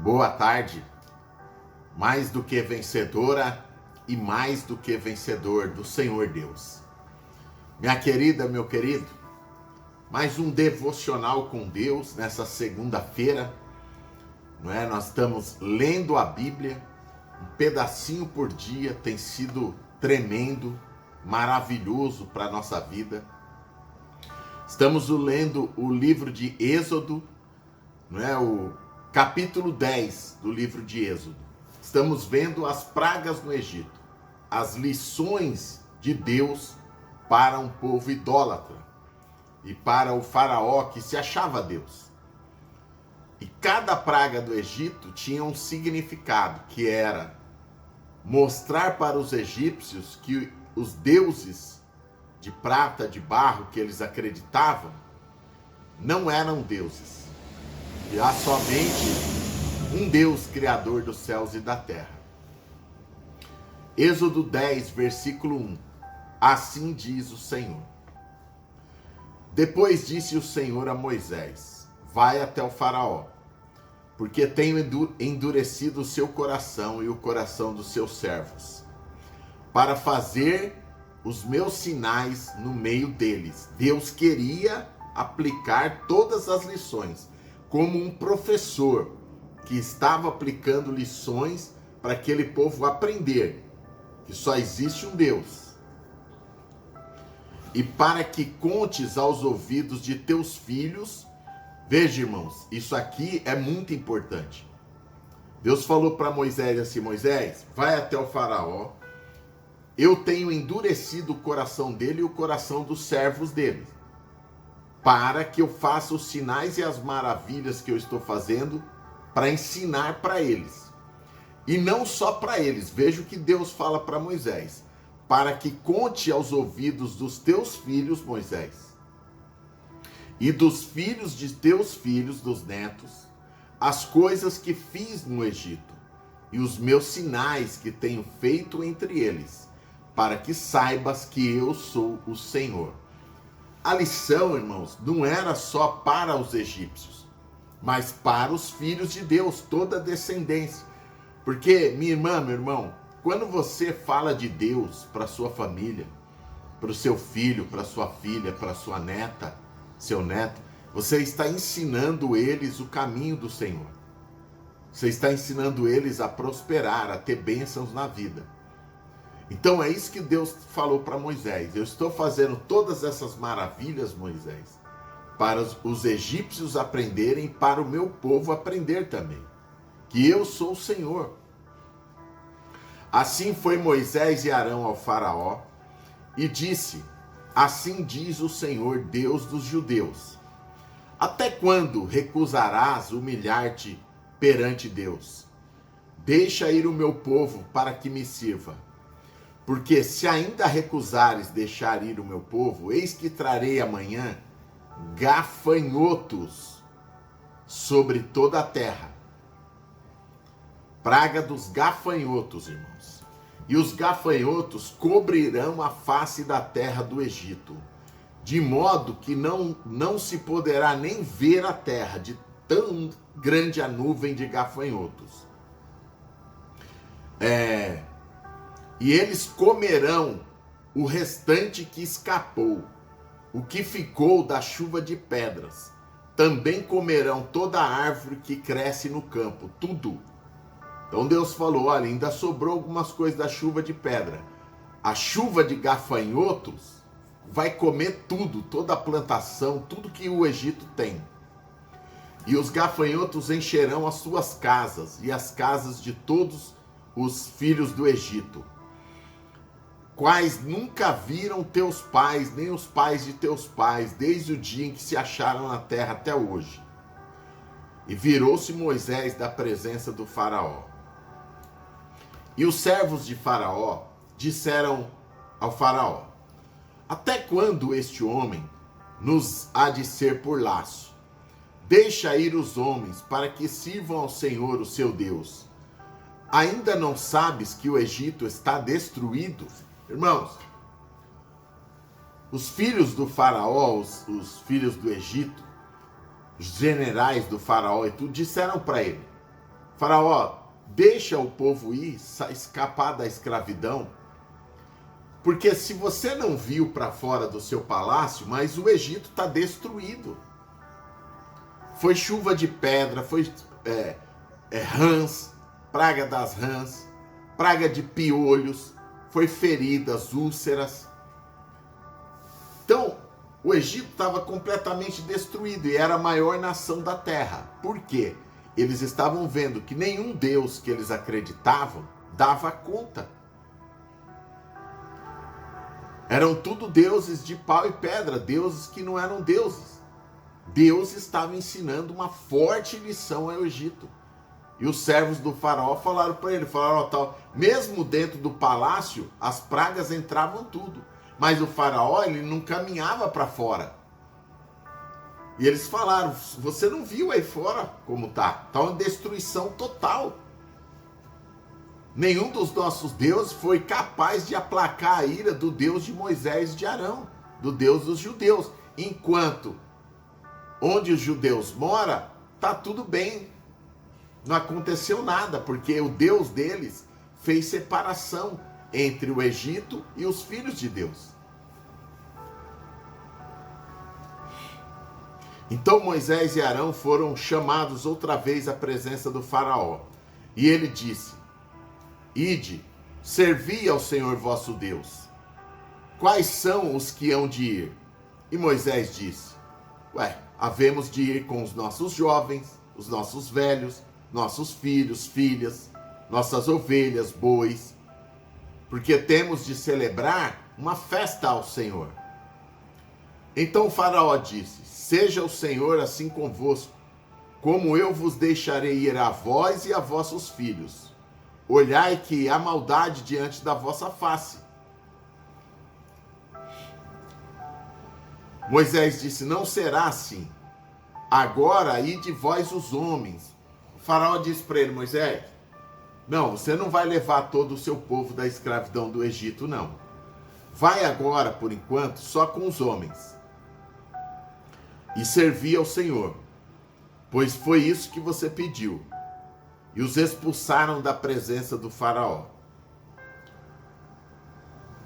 Boa tarde. Mais do que vencedora e mais do que vencedor do Senhor Deus. Minha querida, meu querido, mais um devocional com Deus nessa segunda-feira, não é? Nós estamos lendo a Bíblia, um pedacinho por dia, tem sido tremendo, maravilhoso para a nossa vida. Estamos lendo o livro de Êxodo, não é? O capítulo 10 do livro de Êxodo. Estamos vendo as pragas no Egito, as lições de Deus para um povo idólatra e para o faraó que se achava Deus. E cada praga do Egito tinha um significado, que era mostrar para os egípcios que os deuses de prata, de barro que eles acreditavam, não eram deuses. E há somente um Deus criador dos céus e da terra. Êxodo 10, versículo 1. Assim diz o Senhor. Depois disse o Senhor a Moisés: vai até o faraó, porque tenho endurecido o seu coração e o coração dos seus servos, para fazer os meus sinais no meio deles. Deus queria aplicar todas as lições, como um professor que estava aplicando lições para aquele povo aprender que só existe um Deus. E para que contes aos ouvidos de teus filhos. Veja, irmãos, isso aqui é muito importante. Deus falou para Moisés assim: Moisés, vai até o faraó. Eu tenho endurecido o coração dele e o coração dos servos dele, para que eu faça os sinais e as maravilhas que eu estou fazendo para ensinar para eles. E não só para eles. Veja o que Deus fala para Moisés: para que conte aos ouvidos dos teus filhos, Moisés, e dos filhos de teus filhos, dos netos, as coisas que fiz no Egito, e os meus sinais que tenho feito entre eles, para que saibas que eu sou o Senhor. A lição, irmãos, não era só para os egípcios, mas para os filhos de Deus, toda a descendência. Porque, minha irmã, meu irmão, quando você fala de Deus para sua família, para o seu filho, para sua filha, para sua neta, seu neto, você está ensinando eles o caminho do Senhor. Você está ensinando eles a prosperar, a ter bênçãos na vida. Então é isso que Deus falou para Moisés: eu estou fazendo todas essas maravilhas, Moisés, para os egípcios aprenderem, para o meu povo aprender também, que eu sou o Senhor. Assim foi Moisés e Arão ao faraó e disse: assim diz o Senhor, Deus dos judeus: até quando recusarás humilhar-te perante Deus? Deixa ir o meu povo para que me sirva. Porque se ainda recusares deixar ir o meu povo, eis que trarei amanhã gafanhotos sobre toda a terra. Praga dos gafanhotos, irmãos. E os gafanhotos cobrirão a face da terra do Egito, de modo que não se poderá nem ver a terra, de tão grande a nuvem de gafanhotos. E eles comerão o restante que escapou, o que ficou da chuva de pedras. Também comerão toda a árvore que cresce no campo, tudo. Então Deus falou: olha, ainda sobrou algumas coisas da chuva de pedra. A chuva de gafanhotos vai comer tudo, toda a plantação, tudo que o Egito tem. E os gafanhotos encherão as suas casas e as casas de todos os filhos do Egito, quais nunca viram teus pais, nem os pais de teus pais, desde o dia em que se acharam na terra até hoje. E virou-se Moisés da presença do faraó. E os servos de Faraó disseram ao faraó: até quando este homem nos há de ser por laço? Deixa ir os homens para que sirvam ao Senhor, o seu Deus. Ainda não sabes que o Egito está destruído? Irmãos, os filhos do faraó, os filhos do Egito, os generais do faraó e tudo, disseram para ele: Faraó, deixa o povo ir, escapar da escravidão, porque se você não viu para fora do seu palácio, mas o Egito está destruído. Foi chuva de pedra, foi rãs, praga das rãs, praga de piolhos, foi feridas, úlceras. Então, o Egito estava completamente destruído e era a maior nação da terra. Por quê? Eles estavam vendo que nenhum Deus que eles acreditavam dava conta. Eram tudo deuses de pau e pedra, deuses que não eram deuses. Deus estava ensinando uma forte lição ao Egito. E os servos do faraó falaram para ele, tal, mesmo dentro do palácio, as pragas entravam tudo. Mas o faraó, ele não caminhava para fora. E eles falaram, você não viu aí fora como tá? Tá uma destruição total. Nenhum dos nossos deuses foi capaz de aplacar a ira do Deus de Moisés e de Arão, do Deus dos judeus. Enquanto onde os judeus moram, tá tudo bem. Não aconteceu nada, porque o Deus deles fez separação entre o Egito e os filhos de Deus. Então Moisés e Arão foram chamados outra vez à presença do faraó. E ele disse, ide, servi ao Senhor vosso Deus. Quais são os que hão de ir? E Moisés disse, havemos de ir com os nossos jovens, os nossos velhos, nossos filhos, filhas, nossas ovelhas, bois, porque temos de celebrar uma festa ao Senhor. Então o faraó disse, seja o Senhor assim convosco, como eu vos deixarei ir a vós e a vossos filhos. Olhai que há maldade diante da vossa face. Moisés disse, não será assim. Agora ide vós os homens. O faraó disse para ele, Moisés, não, você não vai levar todo o seu povo da escravidão do Egito, não. Vai agora, por enquanto, só com os homens. E servi ao Senhor, pois foi isso que você pediu. E os expulsaram da presença do faraó.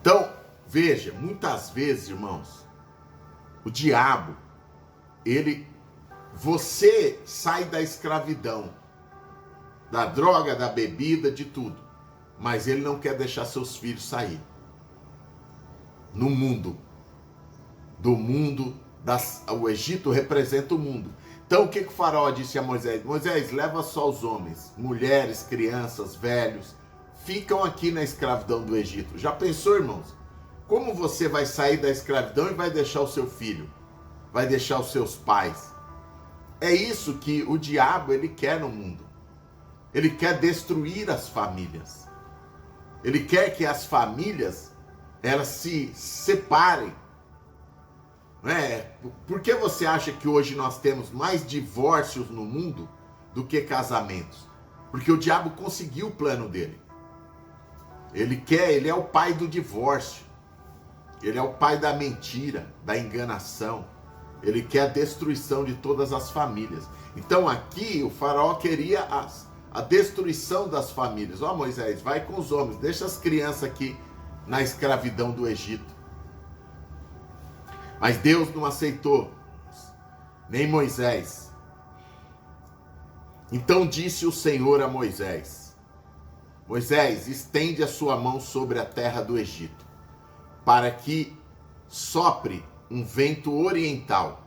Então, veja, muitas vezes, irmãos, o diabo, você sai da escravidão, da droga, da bebida, de tudo, mas ele não quer deixar seus filhos sair. No mundo, o Egito representa o mundo. Então o que o faraó disse a Moisés? Moisés, leva só os homens, mulheres, crianças, velhos, ficam aqui na escravidão do Egito. Já pensou, irmãos? Como você vai sair da escravidão e vai deixar o seu filho? Vai deixar os seus pais? É isso que o diabo ele quer no mundo. Ele quer destruir as famílias. Ele quer que as famílias elas se separem. Por que você acha que hoje nós temos mais divórcios no mundo do que casamentos? Porque o diabo conseguiu o plano dele. Ele é o pai do divórcio. Ele é o pai da mentira, da enganação. Ele quer a destruição de todas as famílias. Então aqui o faraó queria a destruição das famílias. Moisés, vai com os homens, deixa as crianças aqui na escravidão do Egito. Mas Deus não aceitou, nem Moisés. Então disse o Senhor a Moisés, Moisés, estende a sua mão sobre a terra do Egito, para que sopre um vento oriental.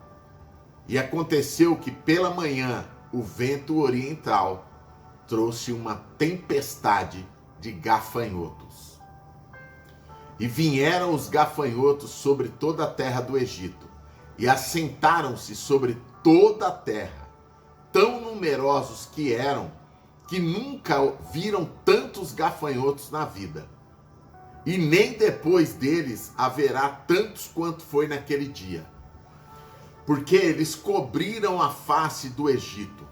E aconteceu que pela manhã o vento oriental trouxe uma tempestade de gafanhotos. E vieram os gafanhotos sobre toda a terra do Egito, e assentaram-se sobre toda a terra, tão numerosos que eram, que nunca viram tantos gafanhotos na vida. E nem depois deles haverá tantos quanto foi naquele dia. Porque eles cobriram a face do Egito,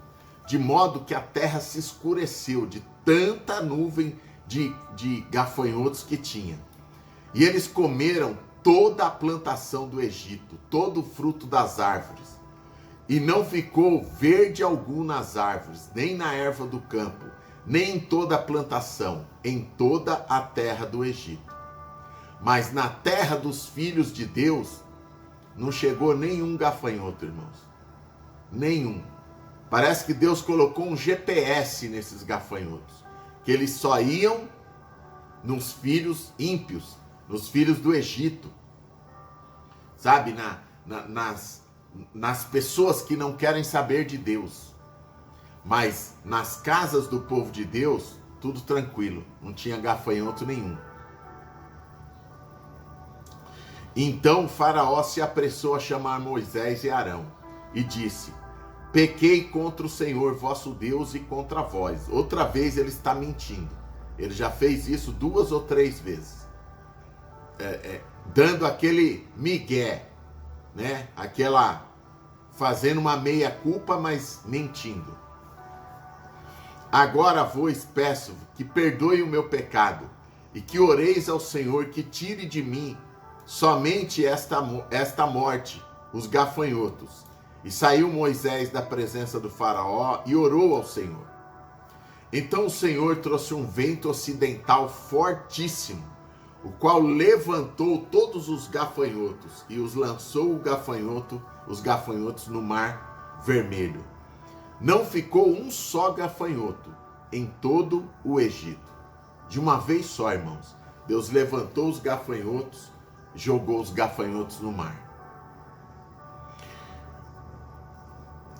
de modo que a terra se escureceu de tanta nuvem de gafanhotos que tinha. E eles comeram toda a plantação do Egito, todo o fruto das árvores. E não ficou verde algum nas árvores, nem na erva do campo, nem em toda a plantação, em toda a terra do Egito. Mas na terra dos filhos de Deus, não chegou nenhum gafanhoto, irmãos. Nenhum. Parece que Deus colocou um GPS nesses gafanhotos, que eles só iam nos filhos ímpios, nos filhos do Egito. Sabe, nas pessoas que não querem saber de Deus. Mas nas casas do povo de Deus, tudo tranquilo, não tinha gafanhoto nenhum. Então Faraó se apressou a chamar Moisés e Arão e disse: pequei contra o Senhor vosso Deus e contra vós. Outra vez ele está mentindo. Ele já fez isso 2 ou 3 vezes. Dando aquele migué, né? Fazendo uma meia culpa, mas mentindo. Agora vos peço que perdoe o meu pecado e que oreis ao Senhor que tire de mim somente esta morte, os gafanhotos. E saiu Moisés da presença do faraó e orou ao Senhor. Então o Senhor trouxe um vento ocidental fortíssimo, o qual levantou todos os gafanhotos e os lançou os gafanhotos no mar vermelho. Não ficou um só gafanhoto em todo o Egito. De uma vez só, irmãos, Deus levantou os gafanhotos, jogou os gafanhotos no mar.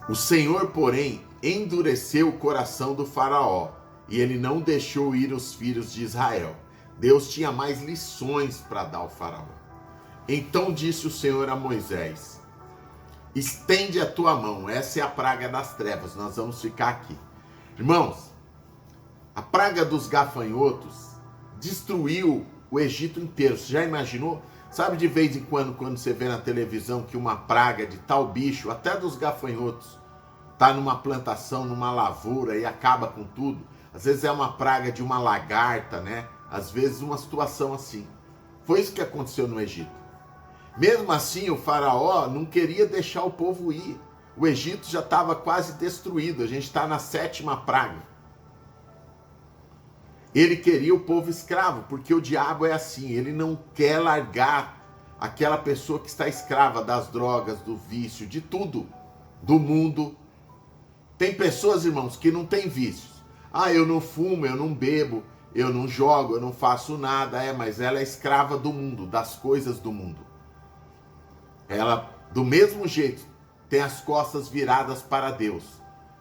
O Senhor, porém, endureceu o coração do faraó, e ele não deixou ir os filhos de Israel. Deus tinha mais lições para dar ao faraó. Então disse o Senhor a Moisés: estende a tua mão. Essa é a praga das trevas, nós vamos ficar aqui. Irmãos, a praga dos gafanhotos destruiu o Egito inteiro. Você já imaginou? Sabe, de vez em quando você vê na televisão que uma praga de tal bicho, até dos gafanhotos, está numa plantação, numa lavoura e acaba com tudo. Às vezes é uma praga de uma lagarta, né? Às vezes uma situação assim. Foi isso que aconteceu no Egito. Mesmo assim, o faraó não queria deixar o povo ir. O Egito já estava quase destruído. A gente está na 7ª praga. Ele queria o povo escravo, porque o diabo é assim. Ele não quer largar aquela pessoa que está escrava das drogas, do vício, de tudo, do mundo. Tem pessoas, irmãos, que não têm vícios. Ah, eu não fumo, eu não bebo, eu não jogo, eu não faço nada. Mas ela é escrava do mundo, das coisas do mundo. Ela, do mesmo jeito, tem as costas viradas para Deus,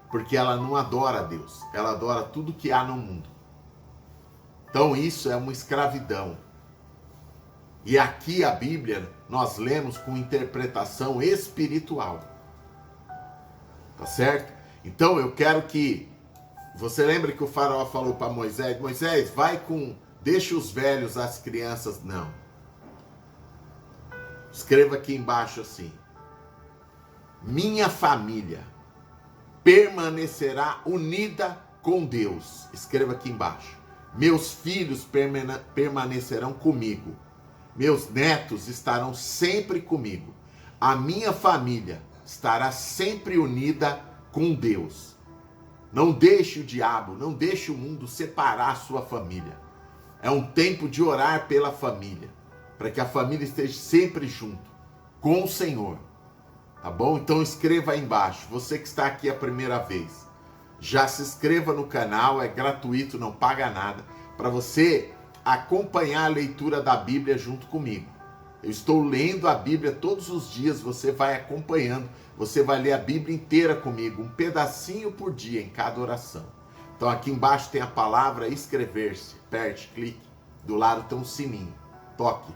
porque ela não adora a Deus, ela adora tudo que há no mundo. Então isso é uma escravidão. E aqui a Bíblia nós lemos com interpretação espiritual. Tá certo? Então eu quero que... Você lembra que o faraó falou para Moisés: Moisés, deixa os velhos, as crianças, não. Escreva aqui embaixo assim: minha família permanecerá unida com Deus. Escreva aqui embaixo: meus filhos permanecerão comigo. Meus netos estarão sempre comigo. A minha família estará sempre unida com Deus. Não deixe o diabo, não deixe o mundo separar a sua família. É um tempo de orar pela família, para que a família esteja sempre junto com o Senhor. Tá bom? Então escreva aí embaixo. Você que está aqui a primeira vez, já se inscreva no canal, é gratuito, não paga nada, para você acompanhar a leitura da Bíblia junto comigo. Eu estou lendo a Bíblia todos os dias, você vai acompanhando, você vai ler a Bíblia inteira comigo, um pedacinho por dia em cada oração. Então aqui embaixo tem a palavra inscrever-se, aperte, clique, do lado tem um sininho, toque,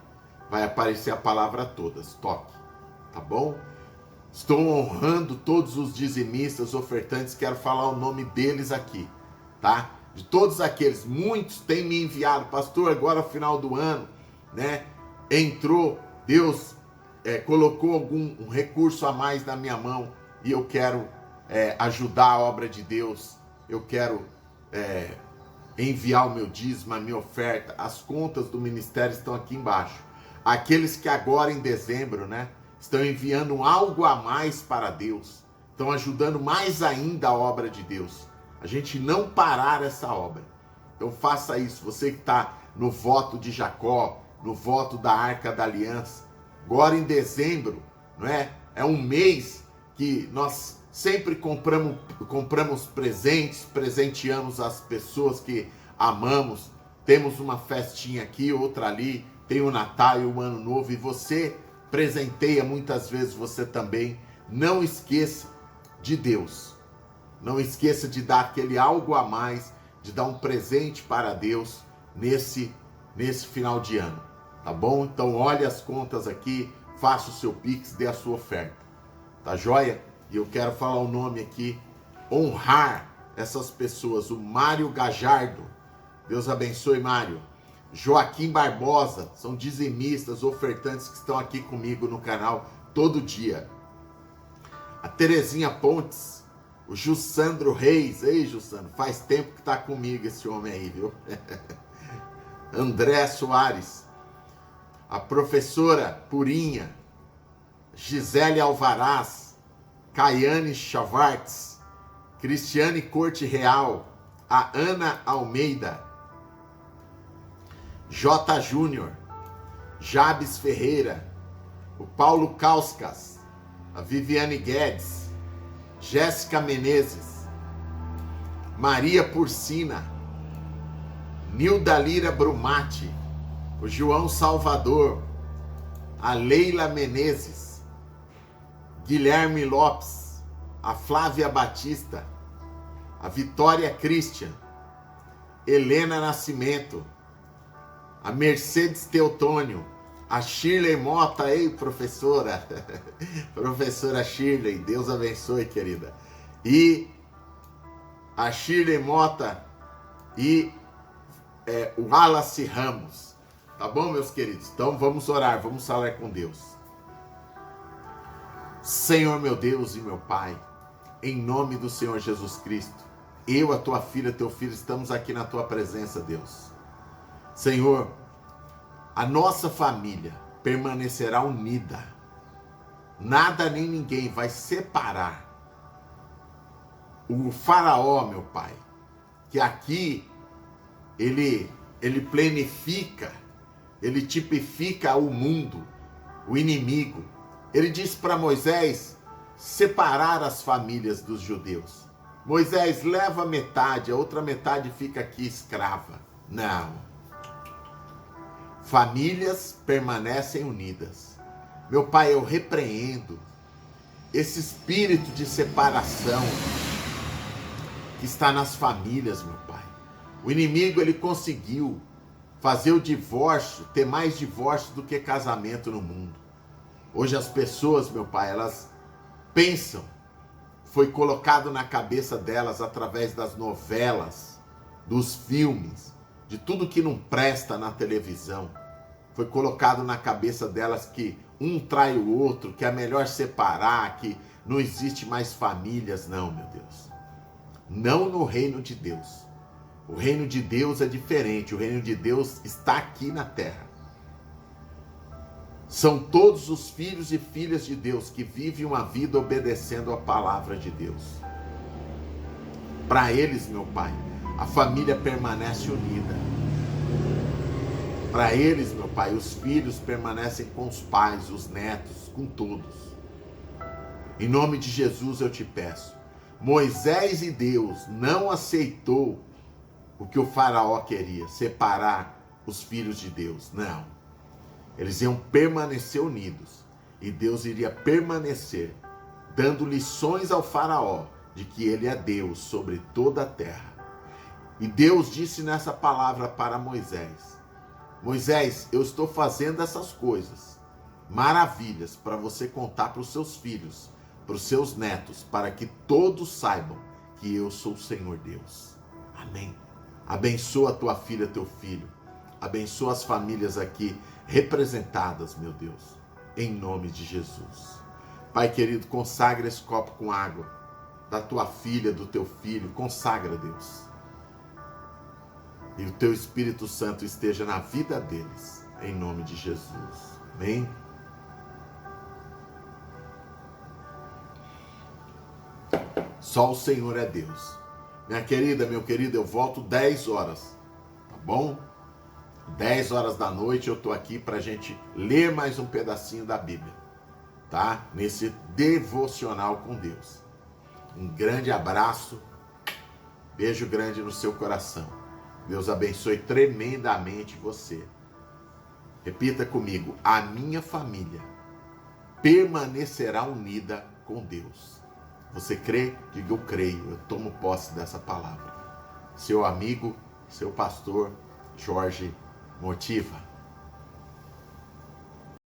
vai aparecer a palavra todas, toque, tá bom? Estou honrando todos os dizimistas, ofertantes, quero falar o nome deles aqui, tá? De todos aqueles, muitos têm me enviado, pastor, agora final do ano, né? Entrou, Deus colocou um recurso a mais na minha mão e eu quero ajudar a obra de Deus, eu quero enviar o meu dízimo, a minha oferta, as contas do ministério estão aqui embaixo. Aqueles que agora em dezembro, né, estão enviando algo a mais para Deus, estão ajudando mais ainda a obra de Deus. A gente não parar essa obra. Então faça isso. Você que está no voto de Jacó, no voto da Arca da Aliança. Agora em dezembro, não é? É um mês que nós sempre compramos presentes, presenteamos as pessoas que amamos. Temos uma festinha aqui, outra ali, tem o Natal e o Ano Novo, e você presenteia muitas vezes você também. Não esqueça de Deus. Não esqueça de dar aquele algo a mais, de dar um presente para Deus nesse final de ano, tá bom? Então olhe as contas aqui, faça o seu Pix, dê a sua oferta, tá joia? E eu quero falar o nome aqui, honrar essas pessoas. O Mário Gajardo, Deus abençoe, Mário. Joaquim Barbosa, são dizimistas, ofertantes que estão aqui comigo no canal todo dia. A Terezinha Pontes, o Jussandro Reis. Ei, Jussandro, faz tempo que tá comigo esse homem aí, viu? André Soares, a professora Purinha, Gisele Alvaraz, Caiane Chavartes, Cristiane Corte Real, a Ana Almeida, J. Júnior, Jabes Ferreira, o Paulo Kauskas, a Viviane Guedes, Jéssica Menezes, Maria Porcina, Nilda Lira Brumati, o João Salvador, a Leila Menezes, Guilherme Lopes, a Flávia Batista, a Vitória Christian, Helena Nascimento, a Mercedes Teotônio, a Shirley Mota. Ei, professora, professora Shirley, Deus abençoe, querida. E a Shirley Mota e o Wallace Ramos. Tá bom, meus queridos? Então vamos orar, vamos falar com Deus. Senhor, meu Deus e meu Pai, em nome do Senhor Jesus Cristo, eu, a tua filha, teu filho, estamos aqui na tua presença, Deus. Senhor, a nossa família permanecerá unida. Nada nem ninguém vai separar o faraó, meu Pai, que aqui ele planifica, ele tipifica o mundo, o inimigo. Ele disse para Moisés separar as famílias dos judeus. Moisés, leva metade, a outra metade fica aqui escrava. Não. Famílias permanecem unidas. Meu Pai, eu repreendo esse espírito de separação que está nas famílias, meu Pai. O inimigo, ele conseguiu fazer o divórcio, ter mais divórcio do que casamento no mundo. Hoje as pessoas, meu Pai, elas pensam, foi colocado na cabeça delas através das novelas, dos filmes, de tudo que não presta na televisão. Foi colocado na cabeça delas que um trai o outro, que é melhor separar, que não existe mais famílias. Não, meu Deus. Não no reino de Deus. O reino de Deus é diferente. O reino de Deus está aqui na terra. São todos os filhos e filhas de Deus que vivem uma vida obedecendo a palavra de Deus. Para eles, meu Pai, a família permanece unida. Para eles, meu Pai, os filhos permanecem com os pais, os netos, com todos. Em nome de Jesus eu te peço. Moisés e Deus não aceitou o que o faraó queria, separar os filhos de Deus. Não. Eles iam permanecer unidos. E Deus iria permanecer, dando lições ao faraó de que ele é Deus sobre toda a terra. E Deus disse nessa palavra para Moisés: Moisés, eu estou fazendo essas coisas, maravilhas, para você contar para os seus filhos, para os seus netos, para que todos saibam que eu sou o Senhor Deus. Amém. Abençoa a tua filha, teu filho. Abençoa as famílias aqui representadas, meu Deus, em nome de Jesus. Pai querido, consagra esse copo com água da tua filha, do teu filho. Consagra, Deus. E o teu Espírito Santo esteja na vida deles, em nome de Jesus. Amém? Só o Senhor é Deus. Minha querida, meu querido, eu volto 10 horas, tá bom? 10 horas da noite eu tô aqui pra gente ler mais um pedacinho da Bíblia, tá? Nesse devocional com Deus. Um grande abraço, beijo grande no seu coração. Deus abençoe tremendamente você. Repita comigo: a minha família permanecerá unida com Deus. Você crê? Diga: eu creio, eu tomo posse dessa palavra. Seu amigo, seu pastor, Jorge Motiva.